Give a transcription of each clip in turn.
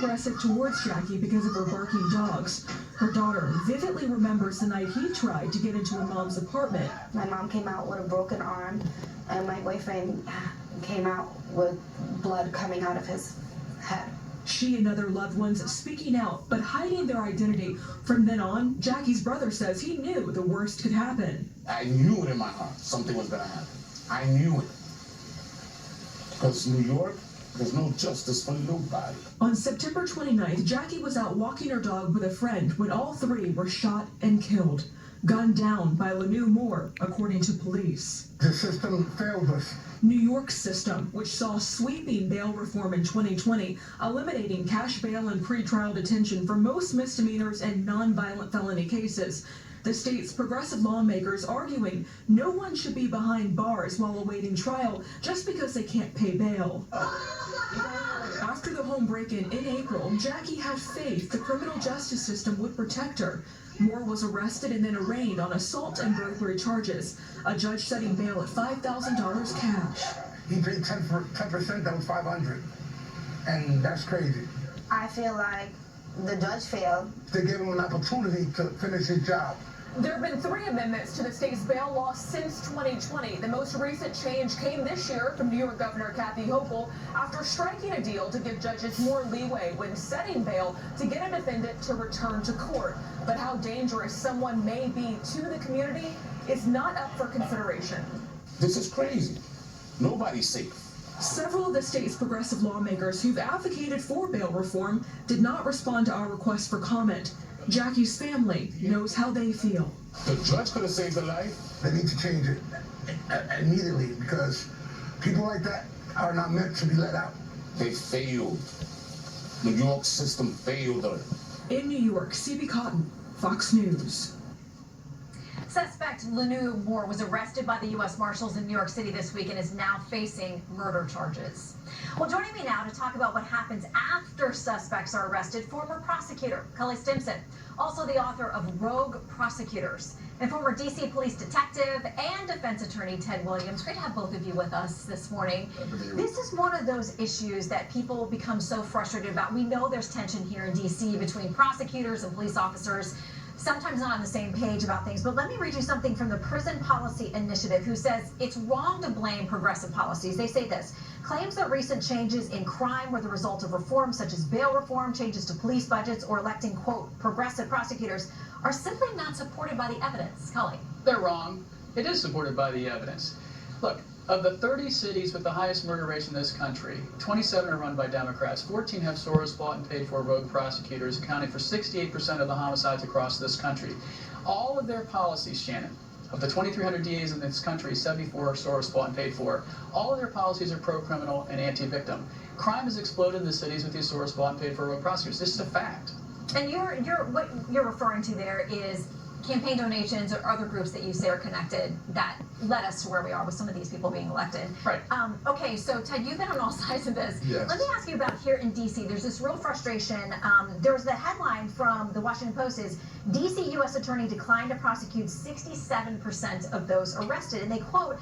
aggressive towards Jackie because of her barking dogs. Her daughter vividly remembers the night he tried to get into her mom's apartment. My mom came out with a broken arm, and my boyfriend came out with blood coming out of his head. She and other loved ones speaking out, but hiding their identity. From then on, Jackie's brother says he knew the worst could happen. I knew it in my heart something was going to happen. I knew it. Because New York, there's no justice for nobody. On September 29th, Jackie was out walking her dog with a friend when all three were shot and killed. Gunned down by Lanu Moore, according to police. The system failed us. New York's system, which saw sweeping bail reform in 2020, eliminating cash bail and pretrial detention for most misdemeanors and nonviolent felony cases. The state's progressive lawmakers arguing no one should be behind bars while awaiting trial just because they can't pay bail. After the home break-in in April, Jackie had faith the criminal justice system would protect her. Moore was arrested and then arraigned on assault and burglary charges. A judge setting bail at $5,000 cash. He paid 10%, that was $500. And that's crazy. I feel like the judge failed. They gave him an opportunity to finish his job. There have been 3 amendments to the state's bail law since 2020. The most recent change came this year from New York Governor Kathy Hochul after striking a deal to give judges more leeway when setting bail to get a defendant to return to court. But how dangerous someone may be to the community is not up for consideration. This is crazy. Nobody's safe. Several of the state's progressive lawmakers who've advocated for bail reform did not respond to our request for comment. Jackie's family knows how they feel. The judge could have saved her life. They need to change it immediately because people like that are not meant to be let out. They failed. New York system failed her. In New York, C.B. Cotton, Fox News. Suspect Lanu Moore was arrested by the U.S. Marshals in New York City this week and is now facing murder charges. Well, joining me now to talk about what happens after suspects are arrested, former prosecutor Kelly Stephenson, also the author of Rogue Prosecutors, and former D.C. police detective and defense attorney Ted Williams. Great to have both of you with us this morning. This is one of those issues that people become so frustrated about. We know there's tension here in D.C. between prosecutors and police officers, sometimes not on the same page about things. But let me read you something from the Prison Policy Initiative, who says it's wrong to blame progressive policies. They say this: claims that recent changes in crime were the result of reforms such as bail reform, changes to police budgets, or electing, quote, progressive prosecutors are simply not supported by the evidence. Cully. They're wrong. It is supported by the evidence. Look, of the 30 cities with the highest murder rates in this country, 27 are run by Democrats, 14 have Soros bought and paid for rogue prosecutors, accounting for 68% of the homicides across this country. All of their policies, Shannon, of the 2,300 DAs in this country, 74 are Soros bought and paid for. All of their policies are pro-criminal and anti-victim. Crime has exploded in the cities with these Soros bought and paid for rogue prosecutors. This is a fact. And what you're referring to there is campaign donations or other groups that you say are connected that led us to where we are with some of these people being elected. Right. Okay, so Ted, you've been on all sides of this. Yes. Let me ask you about here in D.C. There's this real frustration. There was the headline from the Washington Post is D.C. U.S. attorney declined to prosecute 67% of those arrested. And they quote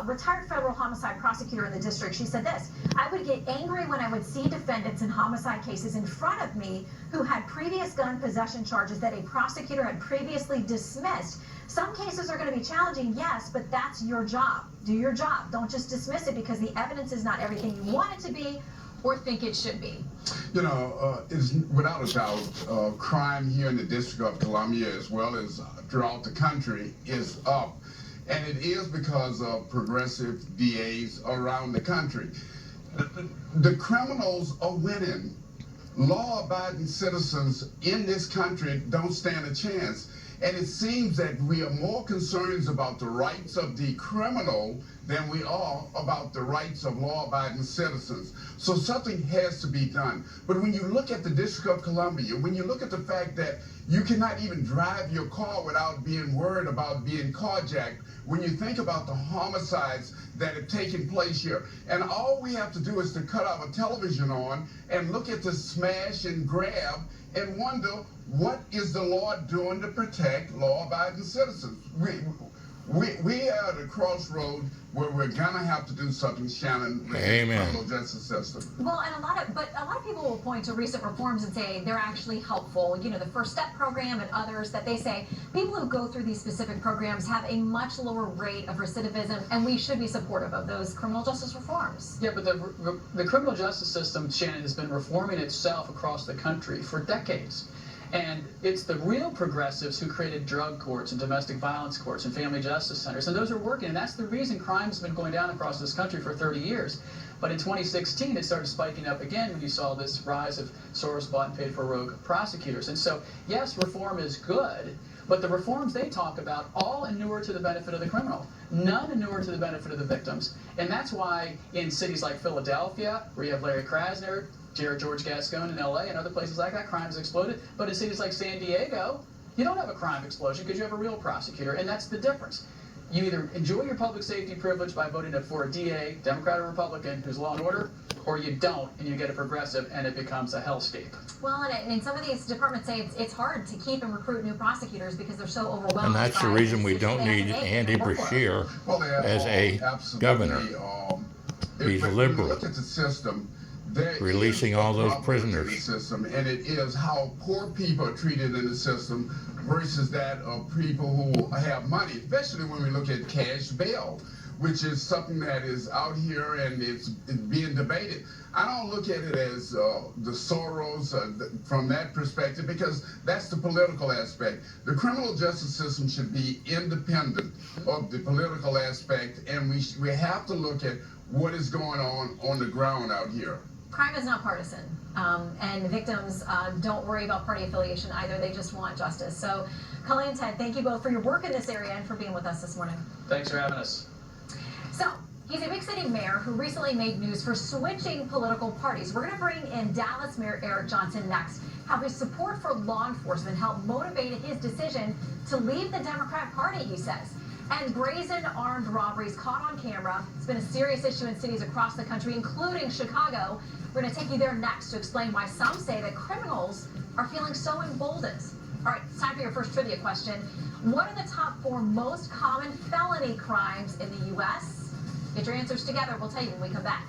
retired federal homicide prosecutor in the district. She said this: I would get angry when I would see defendants in homicide cases in front of me who had previous gun possession charges that a prosecutor had previously dismissed. Some cases are going to be challenging, yes, but that's your job. Do your job. Don't just dismiss it because the evidence is not everything you want it to be or think it should be. You know, it's without a doubt, crime here in the District of Columbia as well as throughout the country is up. And it is because of progressive DAs around the country. The criminals are winning. Law-abiding citizens in this country don't stand a chance. And it seems that we are more concerned about the rights of the criminal than we are about the rights of law-abiding citizens. So something has to be done. But when you look at the District of Columbia, when you look at the fact that you cannot even drive your car without being worried about being carjacked, when you think about the homicides that have taken place here, and all we have to do is to cut our television on and look at the smash and grab and wonder, what is the law doing to protect law-abiding citizens? we are at a crossroad where we're gonna have to do something, Shannon, with the criminal justice system. Well, and a lot of people will point to recent reforms and say they're actually helpful. You know, the First Step program and others that they say people who go through these specific programs have a much lower rate of recidivism, and we should be supportive of those criminal justice reforms. Yeah, but the criminal justice system, Shannon, has been reforming itself across the country for decades. And it's the real progressives who created drug courts and domestic violence courts and family justice centers, and those are working, and that's the reason crime's been going down across this country for 30 years. But in 2016, it started spiking up again when you saw this rise of Soros-bought and paid-for rogue prosecutors. And so, yes, reform is good, but the reforms they talk about all inure to the benefit of the criminal. None inure to the benefit of the victims. And that's why in cities like Philadelphia, where you have Larry Krasner, George Gascon in LA, and other places like that, crime has exploded. But in cities like San Diego, you don't have a crime explosion because you have a real prosecutor, and that's the difference. You either enjoy your public safety privilege by voting for a DA, Democrat or Republican, who's law and order, or you don't, and you get a progressive, and it becomes a hellscape. Well, and some of these departments say it's hard to keep and recruit new prosecutors because they're so overwhelmed. And that's the reason we don't need Andy Brashear as a governor. He's a liberal. Look at the system. Releasing all those prisoners. The system, and it is how poor people are treated in the system versus that of people who have money, especially when we look at cash bail, which is something that is out here and it's being debated. I don't look at it as the Soros from that perspective, because that's the political aspect. The criminal justice system should be independent of the political aspect, and we have to look at what is going on the ground out here. Crime is not partisan, and victims don't worry about party affiliation either. They just want justice. So, Cully and Ted, thank you both for your work in this area and for being with us this morning. Thanks for having us. So, he's a big city mayor who recently made news for switching political parties. We're going to bring in Dallas Mayor Eric Johnson next. How his support for law enforcement helped motivate his decision to leave the Democrat Party, he says. And brazen armed robberies caught on camera. It's been a serious issue in cities across the country, including Chicago. We're going to take you there next to explain why some say that criminals are feeling so emboldened. All right, it's time for your first trivia question. What are the top 4 most common felony crimes in the U.S.? Get your answers together. We'll tell you when we come back.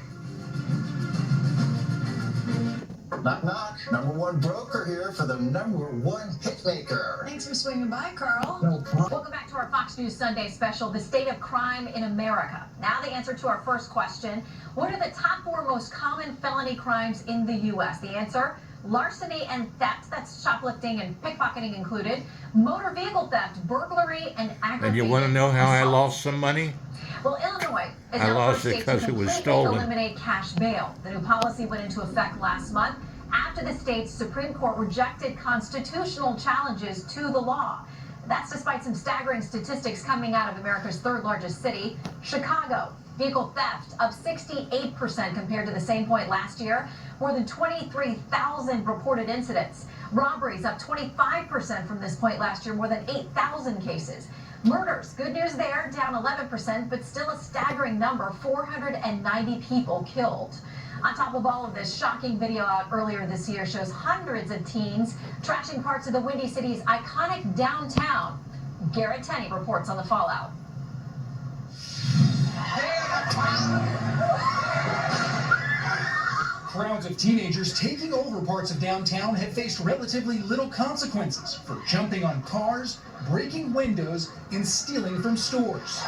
Knock, knock. #1 broker here for the #1 hitmaker. Thanks for swinging by, Carl. No problem. Welcome back to our Fox News Sunday special, The State of Crime in America. Now the answer to our first question. What are the top 4 most common felony crimes in the U.S.? The answer, larceny and theft, that's shoplifting and pickpocketing included, motor vehicle theft, burglary, and aggravated And you want to know how I assault. lost some money? Well, Illinois is I now lost the it first state because to it was completely stolen. eliminate cash bail. The new policy went into effect last month after the state's Supreme Court rejected constitutional challenges to the law. That's despite some staggering statistics coming out of America's 3rd largest city, Chicago. Vehicle theft up 68% compared to the same point last year. More than 23,000 reported incidents. Robberies up 25% from this point last year, more than 8,000 cases. Murders, good news there, down 11%, but still a staggering number, 490 people killed. On top of all of this, shocking video out earlier this year shows hundreds of teens trashing parts of the Windy City's iconic downtown. Garrett Tenney reports on the fallout. Crowds of teenagers taking over parts of downtown have faced relatively little consequences for jumping on cars, breaking windows, and stealing from stores.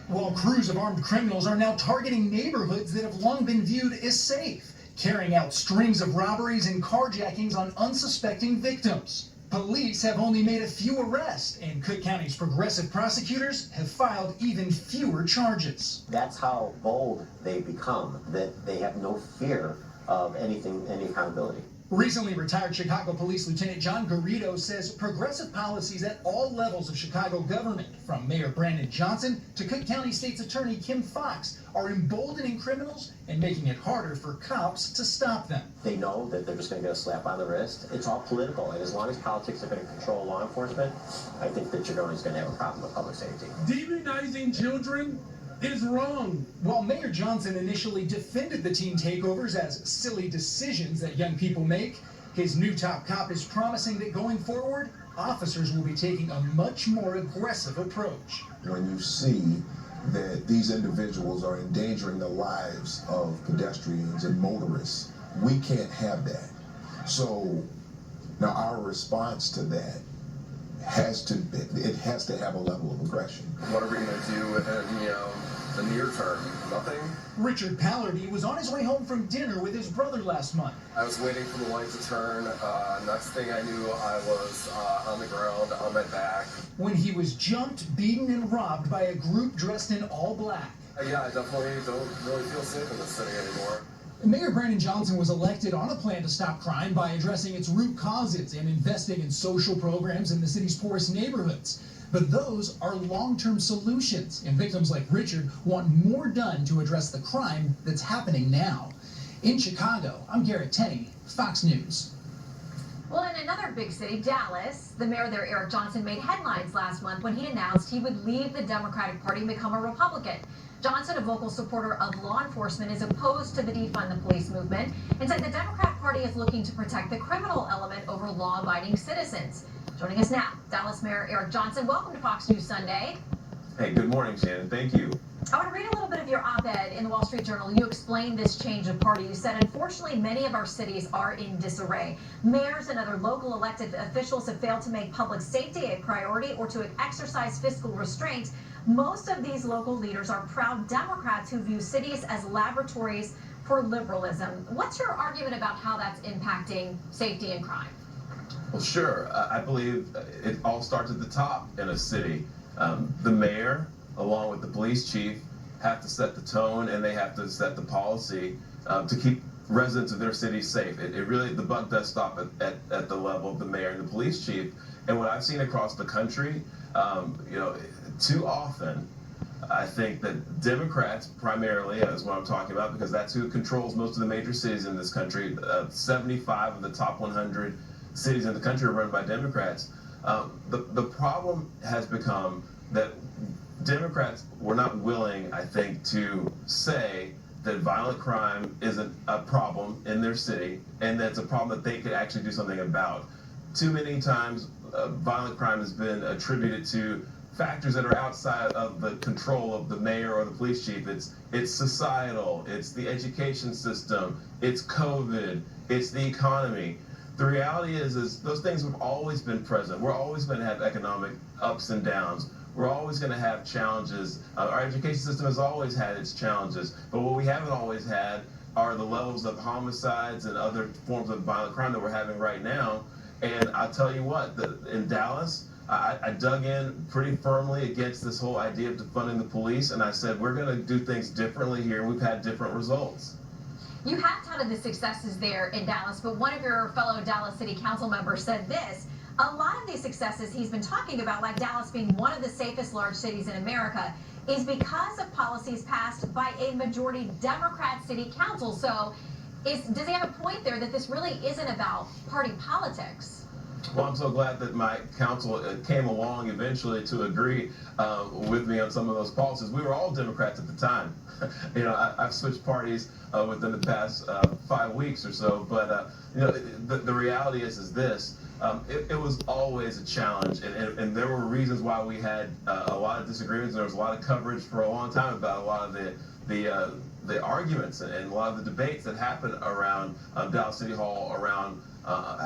While crews of armed criminals are now targeting neighborhoods that have long been viewed as safe, carrying out strings of robberies and carjackings on unsuspecting victims. Police have only made a few arrests, and Cook County's progressive prosecutors have filed even fewer charges. That's how bold they become, that they have no fear of anything, any accountability. Recently retired Chicago Police Lieutenant John Garrido says progressive policies at all levels of Chicago government, from Mayor Brandon Johnson to Cook County State's Attorney Kim Foxx, are emboldening criminals and making it harder for cops to stop them. They know that they're just going to get a slap on the wrist. It's all political, and as long as politics are going to control law enforcement, I think that you're always going to have a problem with public safety. Demonizing children is wrong. While Mayor Johnson initially defended the teen takeovers as silly decisions that young people make, His new top cop is promising that going forward, officers will be taking a much more aggressive approach. When you see that these individuals are endangering the lives of pedestrians and motorists, we can't have that. So now our response to that has to have a level of aggression. What are we going to do in, the near term? Nothing? Richard Pallardy was on his way home from dinner with his brother last month. I was waiting for the light to turn. Next thing I knew, I was on the ground, on my back. When he was jumped, beaten, and robbed by a group dressed in all black. Yeah, I definitely don't really feel safe in this city anymore. Mayor Brandon Johnson was elected on a plan to stop crime by addressing its root causes and investing in social programs in the city's poorest neighborhoods. But those are long-term solutions, and victims like Richard want more done to address the crime that's happening now. In Chicago, I'm Garrett Tenney, Fox News. Well, in another big city, Dallas, the mayor there, Eric Johnson, made headlines last month when he announced he would leave the Democratic Party and become a Republican. Johnson, a vocal supporter of law enforcement, is opposed to the defund the police movement and said the Democrat Party is looking to protect the criminal element over law-abiding citizens. Joining us now, Dallas Mayor Eric Johnson. Welcome to Fox News Sunday. Hey, good morning, Shannon. Thank you. I want to read a little bit of your op-ed in the Wall Street Journal. You explained this change of party. You said, unfortunately, many of our cities are in disarray. Mayors and other local elected officials have failed to make public safety a priority or to exercise fiscal restraint. Most of these local leaders are proud Democrats who view cities as laboratories for liberalism. What's your argument about how that's impacting safety and crime? Well, sure. I believe it all starts at the top in a city. The mayor, along with the police chief, have to set the tone and they have to set the policy to keep residents of their city safe. It really, the buck does stop at the level of the mayor and the police chief. And what I've seen across the country, too often, I think that Democrats primarily is what I'm talking about, because that's who controls most of the major cities in this country. 75 of the top 100 cities in the country are run by Democrats. The problem has become that Democrats were not willing, I think, to say that violent crime isn't a problem in their city and that's a problem that they could actually do something about. Too many times, violent crime has been attributed to factors that are outside of the control of the mayor or the police chief. It's societal, it's the education system, it's COVID, it's the economy. The reality is those things have always been present. We're always going to have economic ups and downs. We're always going to have challenges. Our education system has always had its challenges, but what we haven't always had are the levels of homicides and other forms of violent crime that we're having right now. And I'll tell you what, in Dallas, I dug in pretty firmly against this whole idea of defunding the police, and I said, we're going to do things differently here, and we've had different results. You had touted the successes there in Dallas, but one of your fellow Dallas City Council members said this: a lot of these successes he's been talking about, like Dallas being one of the safest large cities in America, is because of policies passed by a majority Democrat city council. So does he have a point there that this really isn't about party politics? Well, I'm so glad that my council came along eventually to agree with me on some of those policies. We were all Democrats at the time. I've switched parties within the past 5 weeks or so, but the reality is this. It was always a challenge, and there were reasons why we had a lot of disagreements. There was a lot of coverage for a long time about a lot of the arguments and a lot of the debates that happened around Dallas City Hall, around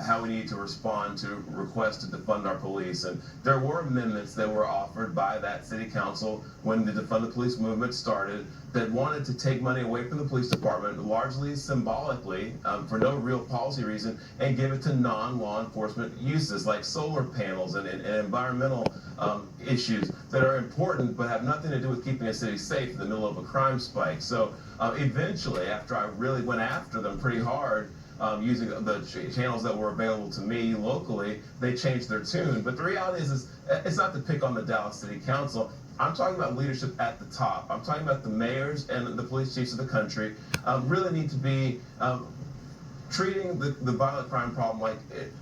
how we need to respond to requests to defund our police. And there were amendments that were offered by that city council when the defund the police movement started that wanted to take money away from the police department, largely symbolically, for no real policy reason, and give it to non-law enforcement uses like solar panels and environmental issues that are important but have nothing to do with keeping a city safe in the middle of a crime spike. So eventually, after I really went after them pretty hard, using the channels that were available to me locally, they changed their tune. But the reality is it's not to pick on the Dallas City Council. I'm talking about leadership at the top. I'm talking about the mayors and the police chiefs of the country really need to be treating the violent crime problem like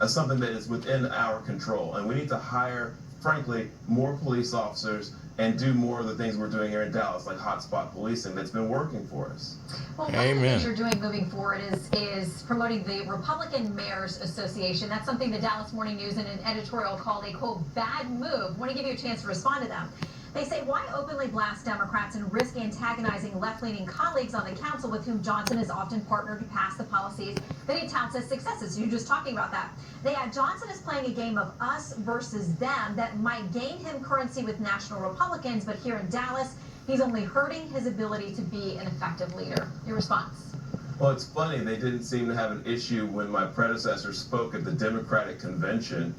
something that is within our control. And we need to hire frankly, more police officers and do more of the things we're doing here in Dallas, like hotspot policing that's been working for us. Well, one of the things you're doing moving forward is promoting the Republican Mayors Association. That's something the Dallas Morning News in an editorial called a, quote, bad move. I want to give you a chance to respond to them. They say, why openly blast Democrats and risk antagonizing left-leaning colleagues on the council with whom Johnson has often partnered to pass the policies that he touts as successes? You're just talking about that. They add, Johnson is playing a game of us versus them that might gain him currency with national Republicans, but here in Dallas, he's only hurting his ability to be an effective leader. Your response? Well, it's funny, they didn't seem to have an issue when my predecessor spoke at the Democratic convention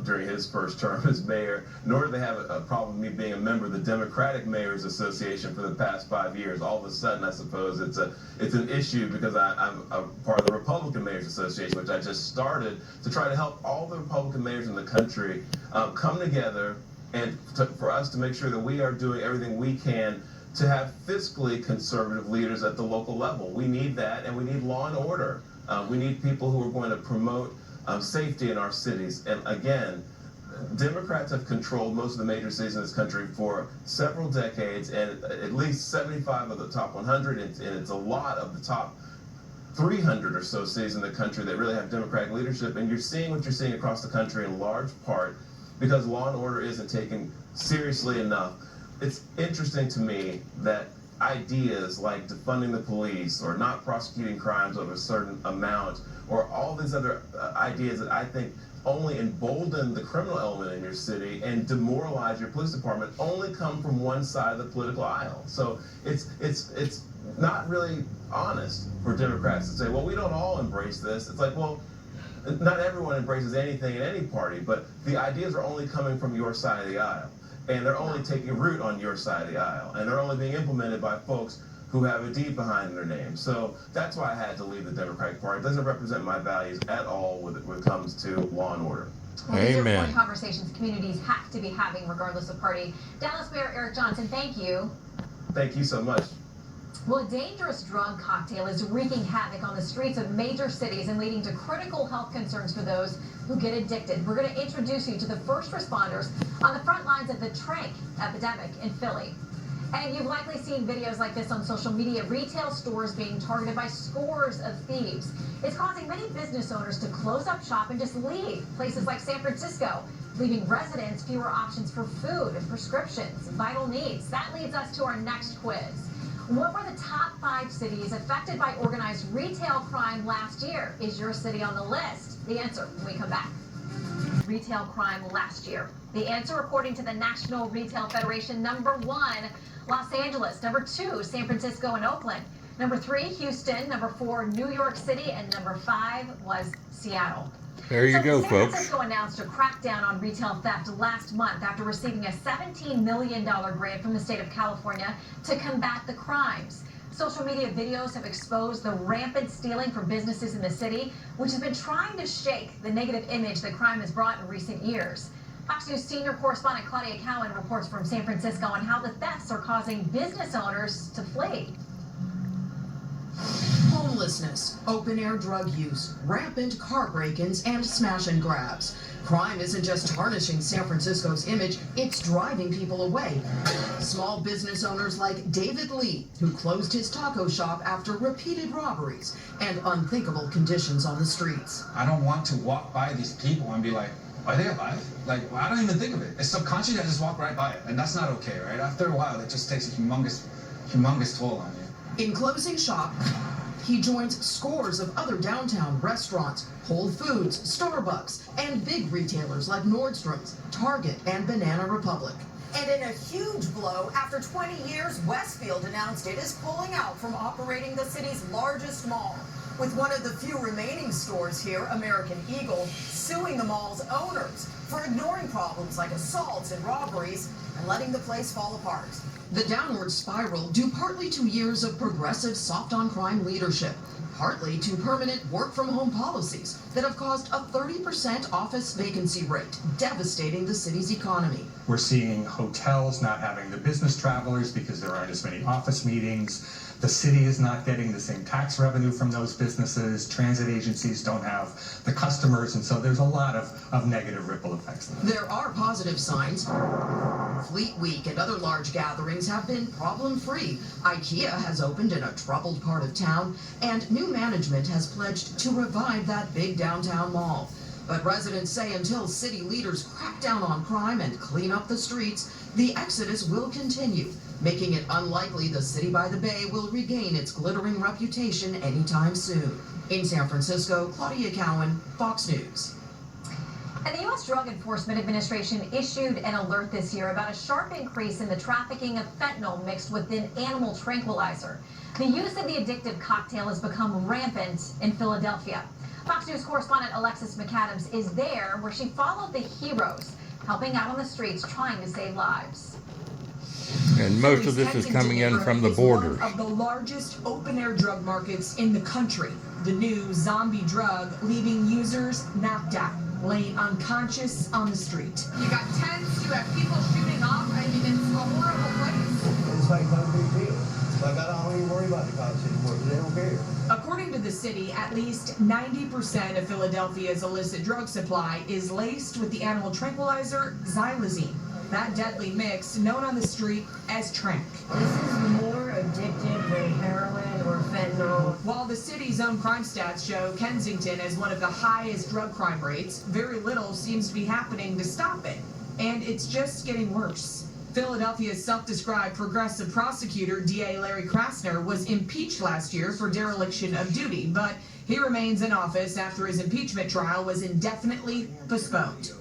during his first term as mayor, nor did they have a problem with me being a member of the Democratic Mayors Association for the past 5 years. All of a sudden, I suppose it's an issue because I'm a part of the Republican Mayors Association, which I just started to try to help all the Republican mayors in the country come together and for us to make sure that we are doing everything we can to have fiscally conservative leaders at the local level. We need that, and we need law and order. We need people who are going to promote safety in our cities. And again, Democrats have controlled most of the major cities in this country for several decades, and at least 75 of the top 100, and it's a lot of the top 300 or so cities in the country that really have Democratic leadership. And you're seeing what you're seeing across the country in large part because law and order isn't taken seriously enough. It's interesting to me that ideas like defunding the police or not prosecuting crimes of a certain amount or all these other ideas that I think only embolden the criminal element in your city and demoralize your police department only come from one side of the political aisle. So it's not really honest for Democrats to say, well, we don't all embrace this. It's like, well, not everyone embraces anything in any party, but the ideas are only coming from your side of the aisle. And they're only taking root on your side of the aisle. And they're only being implemented by folks who have a D behind their name. So that's why I had to leave the Democratic Party. It doesn't represent my values at all when it comes to law and order. Well, these are important conversations communities have to be having regardless of party. Dallas Mayor Eric Johnson, thank you. Thank you so much. Well, a dangerous drug cocktail is wreaking havoc on the streets of major cities and leading to critical health concerns for those who get addicted. We're going to introduce you to the first responders on the front lines of the trank epidemic in Philly. And you've likely seen videos like this on social media, retail stores being targeted by scores of thieves. It's causing many business owners to close up shop and just leave. Places like San Francisco, leaving residents fewer options for food and prescriptions, vital needs. That leads us to our next quiz. What were the top 5 cities affected by organized retail crime last year? Is your city on the list? The answer when we come back. Retail crime last year. The answer, according to the National Retail Federation, number 1, Los Angeles. Number 2, San Francisco and Oakland. Number 3, Houston. Number 4, New York City. And number 5 was Seattle. There you go, San folks. Francisco announced a crackdown on retail theft last month after receiving a $17 million grant from the state of California to combat the crimes. Social media videos have exposed the rampant stealing from businesses in the city, which has been trying to shake the negative image that crime has brought in recent years. Fox News senior correspondent Claudia Cowan reports from San Francisco on how the thefts are causing business owners to flee. Homelessness, open-air drug use, rampant car break-ins, and smash and grabs. Crime isn't just tarnishing San Francisco's image, it's driving people away. Small business owners like David Lee, who closed his taco shop after repeated robberies and unthinkable conditions on the streets. I don't want to walk by these people and be like, are they alive? Like, I don't even think of it. It's subconscious, I just walk right by it, and that's not okay, right? After a while, it just takes a humongous toll on you. In closing shop, he joins scores of other downtown restaurants, Whole Foods, Starbucks, and big retailers like Nordstrom's, Target, and Banana Republic. And in a huge blow, after 20 years, Westfield announced it is pulling out from operating the city's largest mall. With one of the few remaining stores here, American Eagle, suing the mall's owners for ignoring problems like assaults and robberies and letting the place fall apart. The downward spiral due partly to years of progressive soft-on-crime leadership, partly to permanent work-from-home policies that have caused a 30% office vacancy rate, devastating the city's economy. We're seeing hotels not having the business travelers because there aren't as many office meetings. The city is not getting the same tax revenue from those businesses. Transit agencies don't have the customers, and so there's a lot of negative ripple effects. There are positive signs. Fleet Week and other large gatherings have been problem-free. IKEA has opened in a troubled part of town, and new management has pledged to revive that big downtown mall. But residents say until city leaders crack down on crime and clean up the streets, the exodus will continue, making it unlikely the city by the bay will regain its glittering reputation anytime soon. In San Francisco, Claudia Cowan, Fox News. And the U.S. Drug Enforcement Administration issued an alert this year about a sharp increase in the trafficking of fentanyl mixed with an animal tranquilizer. The use of the addictive cocktail has become rampant in Philadelphia. Fox News correspondent Alexis McAdams is there, where she followed the heroes helping out on the streets trying to save lives. And most of this is coming in from the borders. One of the largest open-air drug markets in the country. The new zombie drug leaving users knocked out, laying unconscious on the street. You got tents, you have people shooting off. I mean, it's a horrible place. It's like no big deal. Like I don't even worry about the cops anymore because they don't care. According to the city, at least 90% of Philadelphia's illicit drug supply is laced with the animal tranquilizer xylazine. That deadly mix, known on the street as tranq. This is more addictive than heroin or fentanyl. While the city's own crime stats show Kensington as one of the highest drug crime rates, very little seems to be happening to stop it. And it's just getting worse. Philadelphia's self-described progressive prosecutor, DA Larry Krasner, was impeached last year for dereliction of duty, but he remains in office after his impeachment trial was indefinitely postponed.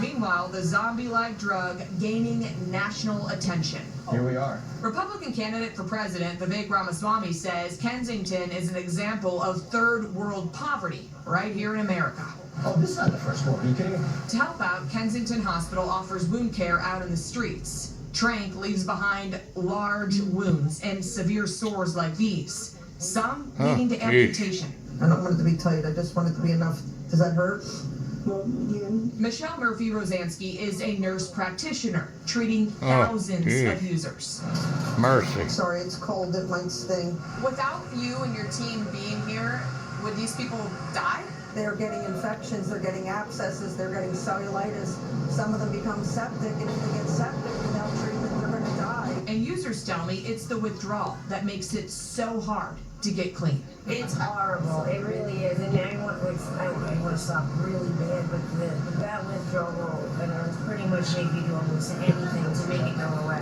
Meanwhile, the zombie-like drug gaining national attention. Here we are. Republican candidate for president Vivek Ramaswamy says Kensington is an example of third world poverty right here in America. Oh, this is not the first one. Are you kidding me? To help out, Kensington Hospital offers wound care out in the streets. Tranq leaves behind large wounds and severe sores like these, some leading to amputation. I don't want it to be tight. I just want it to be enough. Does that hurt? Michelle Murphy-Rosansky is a nurse practitioner treating thousands of users. Mercy. Sorry, it's cold. It might sting. Without you and your team being here, would these people die? They're getting infections. They're getting abscesses. They're getting cellulitis. Some of them become septic, and if they get septic without treatment, they're going to die. And users tell me it's the withdrawal that makes it so hard to get clean. It's horrible. It really is. And I want to stop really bad, but that withdrawal will pretty much make you do almost anything to make it go away.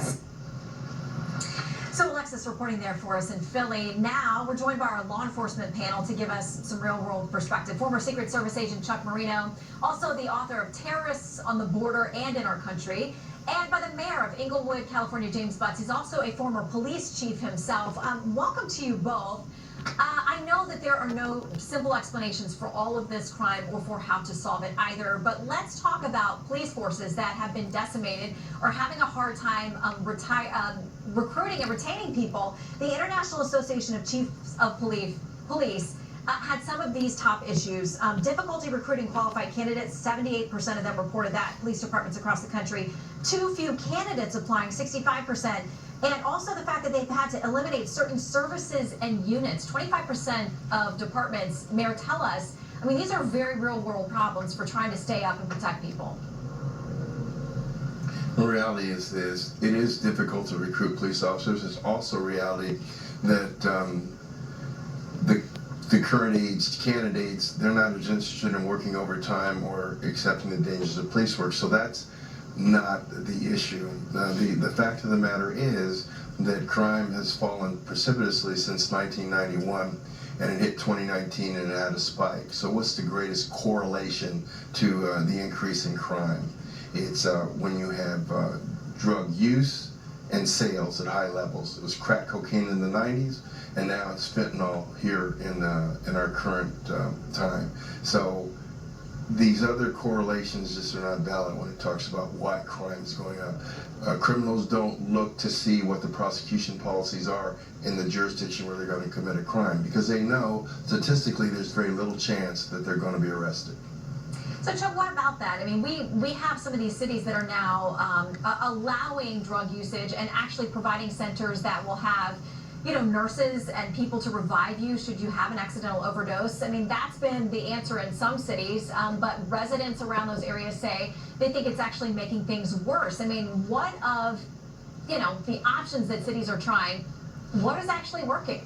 So Alexis reporting there for us in Philly. Now we're joined by our law enforcement panel to give us some real world perspective. Former Secret Service agent Chuck Marino, also the author of Terrorists on the Border and in Our Country, and by the mayor of Inglewood, California, James Butts. He's also a former police chief himself. Welcome to you both. I know that there are no simple explanations for all of this crime or for how to solve it either, but let's talk about police forces that have been decimated or having a hard time recruiting and retaining people. The International Association of Chiefs of Police had some of these top issues. Difficulty recruiting qualified candidates, 78% of them reported that, police departments across the country. Too few candidates applying, 65%. And also the fact that they've had to eliminate certain services and units. 25% of departments, Mayor, tell us, I mean, these are very real world problems for trying to stay up and protect people. The reality is this, it is difficult to recruit police officers. It's also reality that the current age candidates, they're not as interested in working overtime or accepting the dangers of police work. So that's not the issue. The fact of the matter is that crime has fallen precipitously since 1991, and it hit 2019 and it had a spike. So what's the greatest correlation to the increase in crime? It's when you have drug use and sales at high levels. It was crack cocaine in the 90s, and now it's fentanyl here in our current time. So these other correlations just are not valid when it talks about why crime is going up. Criminals don't look to see what the prosecution policies are in the jurisdiction where they're going to commit a crime, because they know statistically there's very little chance that they're going to be arrested. So Chuck, what about that? I mean, we have some of these cities that are now allowing drug usage and actually providing centers that will have, nurses and people to revive you should you have an accidental overdose. I mean, that's been the answer in some cities, but residents around those areas say they think it's actually making things worse. I mean, what of, the options that cities are trying, what is actually working?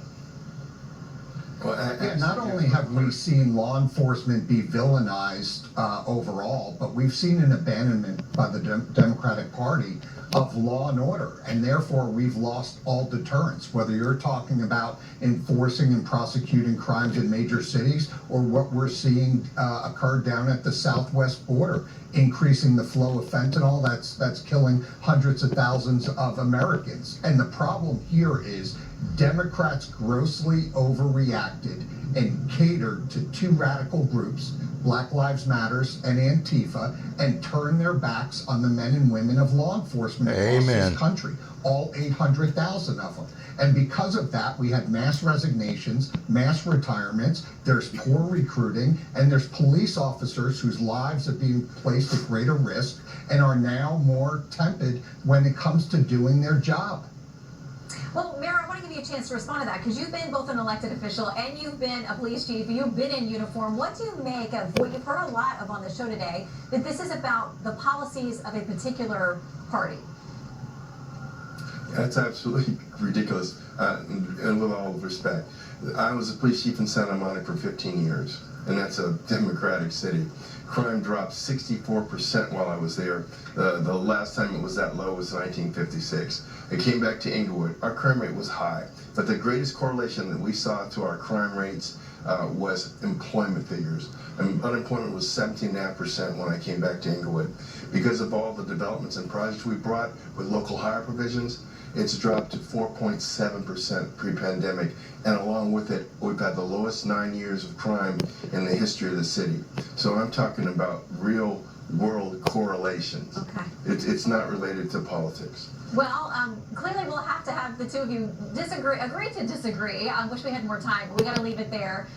Well, not only have we seen law enforcement be villainized overall, but we've seen an abandonment by the Democratic Party of law and order, and therefore we've lost all deterrence, whether you're talking about enforcing and prosecuting crimes in major cities or what we're seeing occur down at the southwest border, increasing the flow of fentanyl that's killing hundreds of thousands of Americans. And the problem here is Democrats grossly overreacted and catered to two radical groups, Black Lives Matters and Antifa, and turned their backs on the men and women of law enforcement across this country, all 800,000 of them. And because of that, we had mass resignations, mass retirements, there's poor recruiting, and there's police officers whose lives are being placed at greater risk and are now more tepid when it comes to doing their job. Well, Mayor, I want to give you a chance to respond to that, because you've been both an elected official and you've been a police chief, you've been in uniform. What do you make of what you've heard a lot of on the show today, that this is about the policies of a particular party? That's absolutely ridiculous, and with all respect. I was a police chief in Santa Monica for 15 years, and that's a Democratic city. Crime dropped 64% while I was there. The last time it was that low was 1956. I came back to Inglewood. Our crime rate was high, but the greatest correlation that we saw to our crime rates was employment figures. Unemployment was 17.5% when I came back to Inglewood. Because of all the developments and projects we brought with local hire provisions, it's dropped to 4.7% pre-pandemic, and along with it, we've had the lowest 9 years of crime in the history of the city. So I'm talking about real world correlations. Okay. It's not related to politics. Well, clearly we'll have to have the two of you agree to disagree. I wish we had more time, but we got to leave it there.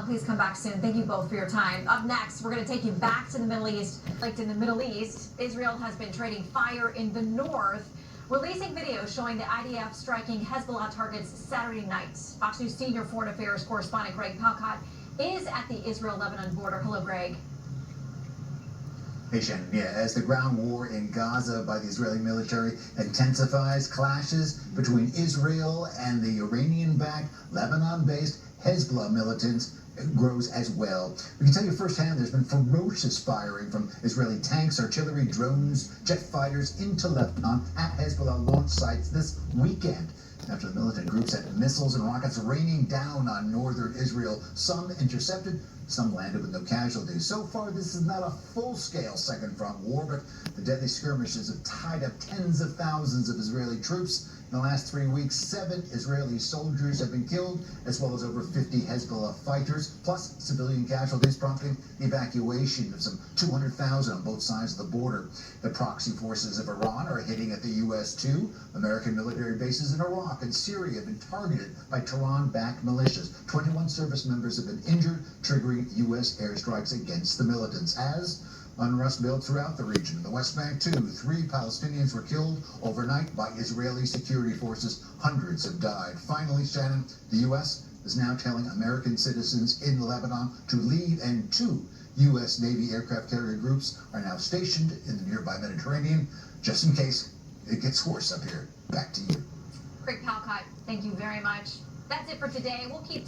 Please come back soon. Thank you both for your time. Up next, we're going to take you back to the Middle East. Like in the Middle East, Israel has been trading fire in the north, releasing videos showing the IDF striking Hezbollah targets Saturday night. Fox News senior foreign affairs correspondent Greg Palcott is at the Israel-Lebanon border. Hello, Greg. Hey, Shannon. Yeah, as the ground war in Gaza by the Israeli military intensifies, clashes between Israel and the Iranian-backed, Lebanon-based Hezbollah militants grows as well. We can tell you firsthand there's been ferocious firing from Israeli tanks, artillery, drones, jet fighters into Lebanon at Hezbollah launch sites this weekend. After the militant groups had missiles and rockets raining down on northern Israel, some intercepted, some landed with no casualties. So far, this is not a full-scale second front war, but the deadly skirmishes have tied up tens of thousands of Israeli troops. In the last 3 weeks, 7 Israeli soldiers have been killed, as well as over 50 Hezbollah fighters, plus civilian casualties, prompting the evacuation of some 200,000 on both sides of the border. The proxy forces of Iran are hitting at the U.S. too. American military bases in Iraq and Syria have been targeted by Tehran-backed militias. 21 service members have been injured, triggering U.S. airstrikes against the militants. As unrest built throughout the region. In the West Bank, too, 3 Palestinians were killed overnight by Israeli security forces. Hundreds have died. Finally, Shannon, the U.S. is now telling American citizens in Lebanon to leave, and 2 U.S. Navy aircraft carrier groups are now stationed in the nearby Mediterranean, just in case it gets worse up here. Back to you. Greg Palcott, thank you very much. That's it for today. We'll keep